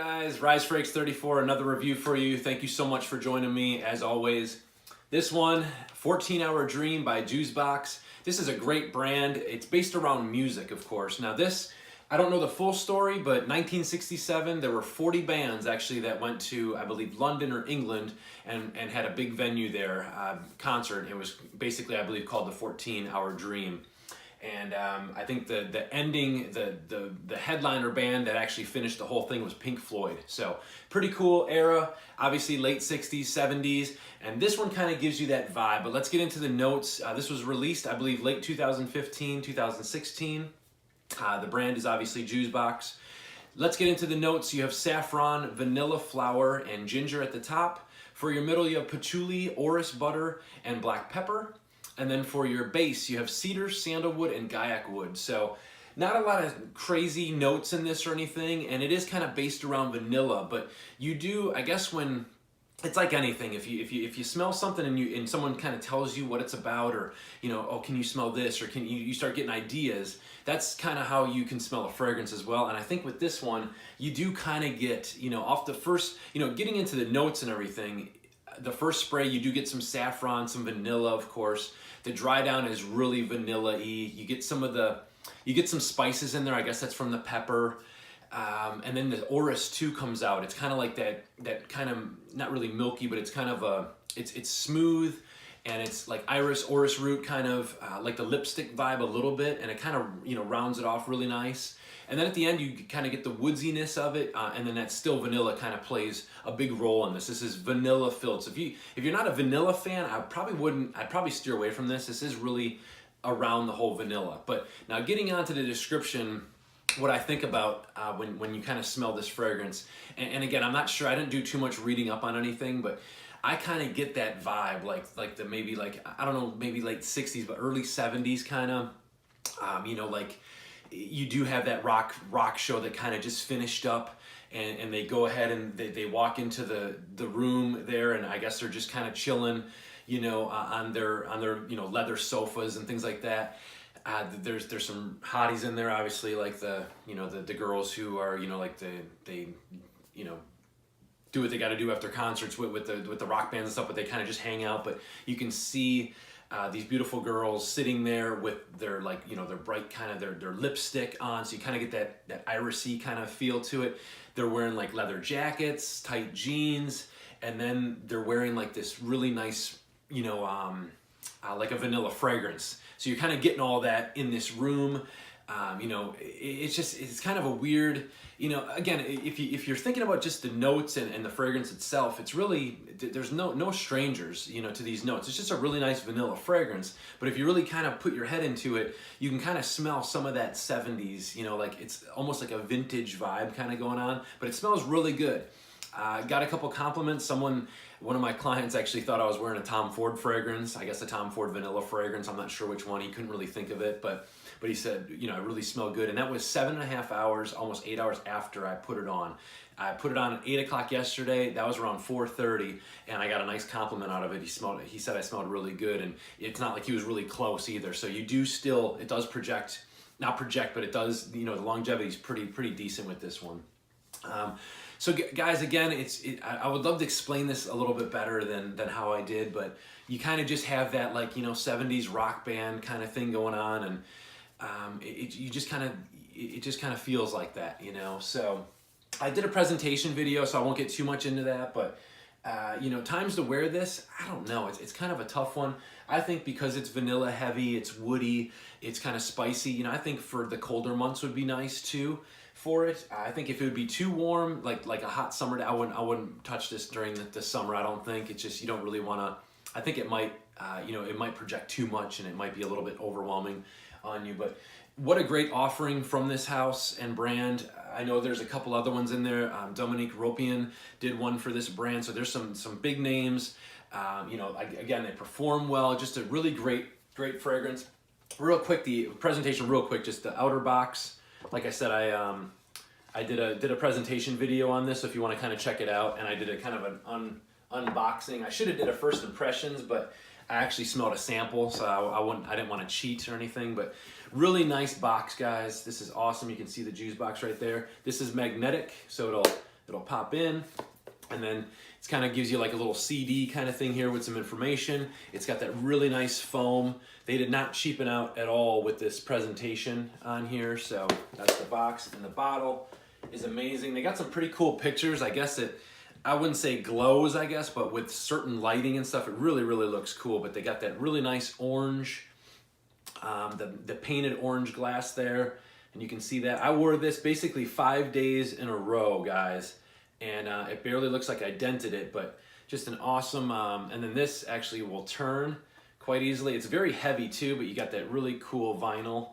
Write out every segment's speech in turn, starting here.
guys, RiseFrakes34, another review for you. Thank you so much for joining me as always. This one, 14-Hour Dream by Jusbox. This is a great brand. It's based around music, of course. Now this, I don't know the full story, but 1967, there were 40 bands actually that went to, I believe, London or England and had a big venue there, concert. It was basically, I believe, called the 14-Hour Dream. And I think the ending, the headliner band that actually finished the whole thing was Pink Floyd. So pretty cool era, obviously late 60s, 70s. And this one kind of gives you that vibe. But let's get into the notes. This was released, I believe, late 2015, 2016. The brand is obviously Jusbox. Let's get into the notes. You have saffron, vanilla flower, and ginger at the top. For your middle, you have patchouli, orris butter, and black pepper. And then for your base, you have cedar, sandalwood, and gaiac wood. So not a lot of crazy notes in this or anything, and it is kind of based around vanilla. But you do, I guess, when it's like anything, if you smell something and someone kind of tells you what it's about, or oh, can you smell this, or can you start getting ideas. That's kind of how you can smell a fragrance as well. And I think with this one, you do kind of get off the first getting into the notes and everything. The first spray, you do get some saffron, some vanilla, of course. The dry down is really vanilla-y. You get some spices in there. I guess that's from the pepper. And then the orris too comes out. It's kind of like that kind of, not really milky, but it's kind of it's smooth, and it's like orris root, kind of like the lipstick vibe a little bit, and it kind of rounds it off really nice. And then at the end, you kind of get the woodsiness of it, and then that still vanilla kind of plays a big role in this. This is vanilla filled. So if you're not a vanilla fan, I'd probably steer away from this. This is really around the whole vanilla. But now getting onto the description, what I think about when you kind of smell this fragrance, and again, I'm not sure, I didn't do too much reading up on anything, but I kind of get that vibe, like the maybe like, I don't know, maybe late 60s, but early 70s kind of, like, you do have that rock show that kind of just finished up, and they go ahead and they walk into the room there, and I guess they're just kind of chilling, on their leather sofas and things like that. There's some hotties in there, obviously, like the girls who are like they do what they got to do after concerts with the rock bands and stuff, but they kind of just hang out. But you can see these beautiful girls sitting there with their their bright kind of their lipstick on, so you kind of get that irisy kind of feel to it. They're wearing like leather jackets, tight jeans, and then they're wearing like this really nice like a vanilla fragrance. So you're kind of getting all that in this room. It's kind of a weird, again, if you're thinking about just the notes and the fragrance itself, it's really, there's no strangers, to these notes. It's just a really nice vanilla fragrance. But if you really kind of put your head into it, you can kind of smell some of that 70s, like it's almost like a vintage vibe kind of going on, but it smells really good. Got a couple compliments. One of my clients actually thought I was wearing a Tom Ford fragrance. I guess a Tom Ford vanilla fragrance. I'm not sure which one. He couldn't really think of it, but he said, I really smell good. And that was 7.5 hours, almost 8 hours after I put it on. I put it on at 8 o'clock yesterday. That was around 4:30, and I got a nice compliment out of it. He said I smelled really good, and it's not like he was really close either. So you do still, it does project, not project, but it does, the longevity is pretty decent with this one. So guys, again, I would love to explain this a little bit better than how I did, but you kind of just have that 70s rock band kind of thing going on, and it just kind of feels like that, So I did a presentation video, so I won't get too much into that, but times to wear this, I don't know. It's kind of a tough one. I think because it's vanilla heavy, it's woody, it's kind of spicy. I think for the colder months would be nice too for it. I think if it would be too warm, like a hot summer day, I wouldn't touch this during the summer. I don't think. It's just, you don't really want to. I think it might it might project too much, and it might be a little bit overwhelming on you. But what a great offering from this house and brand. I know there's a couple other ones in there. Dominique Ropian did one for this brand, so there's some big names. Again, they perform well. Just a really great fragrance. Real quick, the presentation. Real quick, just the outer box. Like I said, I did a presentation video on this, so if you want to kind of check it out, and I did a kind of an unboxing. I should have did a first impressions, but I actually smelled a sample, so I didn't want to cheat or anything. But really nice box, guys. This is awesome. You can see the Jusbox right there. This is magnetic, so It'll pop in, and then it kind of gives you like a little CD kind of thing here with some information. It's got that really nice foam. They did not cheapen out at all with this presentation on here. So that's the box, and the bottle is amazing. They got some pretty cool pictures. I guess I wouldn't say glows, I guess, but with certain lighting and stuff, it really, really looks cool. But they got that really nice orange, the painted orange glass there, and you can see that. I wore this basically 5 days in a row, guys, and it barely looks like I dented it, but just an awesome, and then this actually will turn quite easily. It's very heavy too, but you got that really cool vinyl.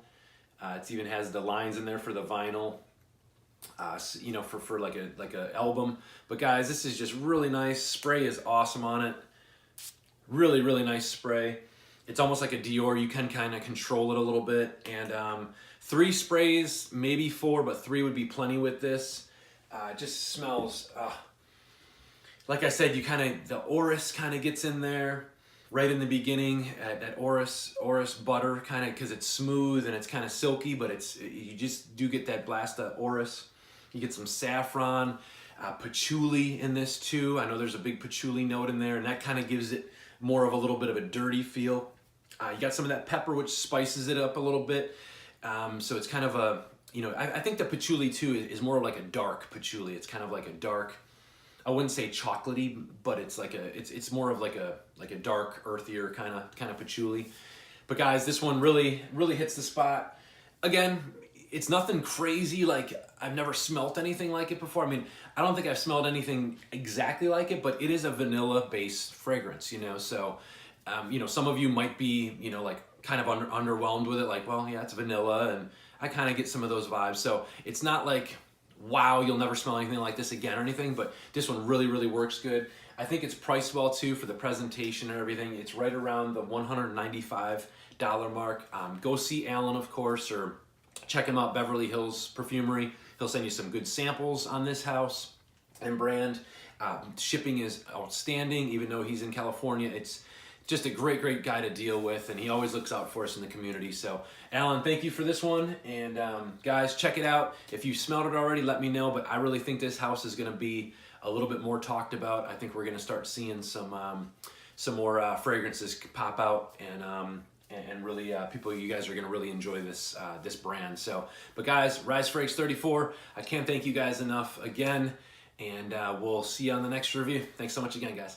It even has the lines in there for the vinyl, you know, for like a album. But guys, this is just really nice. Spray is awesome on it. Really, really nice spray. It's almost like a Dior. You can kind of control it a little bit. And 3 sprays, maybe 4, but 3 would be plenty with this. It just smells, like I said, the orris kind of gets in there right in the beginning, that orris butter kind of, because it's smooth and it's kind of silky, but you just do get that blast of orris. You get some saffron, patchouli in this too. I know there's a big patchouli note in there, and that kind of gives it more of a little bit of a dirty feel. You got some of that pepper, which spices it up a little bit. So it's kind of a, you know, I think the patchouli too is more like a dark patchouli. It's kind of like a dark, I wouldn't say chocolatey, but it's like it's more of like a dark, earthier kind of patchouli. But guys, this one really, really hits the spot. Again, it's nothing crazy. Like, I've never smelt anything like it before. I mean, I don't think I've smelled anything exactly like it, but it is a vanilla-based fragrance, you know. So, you know, some of you might be, you know, like kind of underwhelmed with it. Like, well, yeah, it's vanilla, and I kind of get some of those vibes. So it's not like, wow, you'll never smell anything like this again or anything, but this one really, really works good. I think it's priced well too for the presentation and everything. It's right around the $195 mark. Go see Alan, of course, or check him out, Beverly Hills Perfumery. He'll send you some good samples on this house and brand. Shipping is outstanding, even though he's in California. It's just a great, great guy to deal with, and he always looks out for us in the community. So, Alan, thank you for this one, and guys, check it out. If you've smelled it already, let me know, but I really think this house is going to be a little bit more talked about. I think we're going to start seeing some more fragrances pop out, and really, you guys are going to really enjoy this brand. So, but guys, Rise Frags 34, I can't thank you guys enough again, and we'll see you on the next review. Thanks so much again, guys.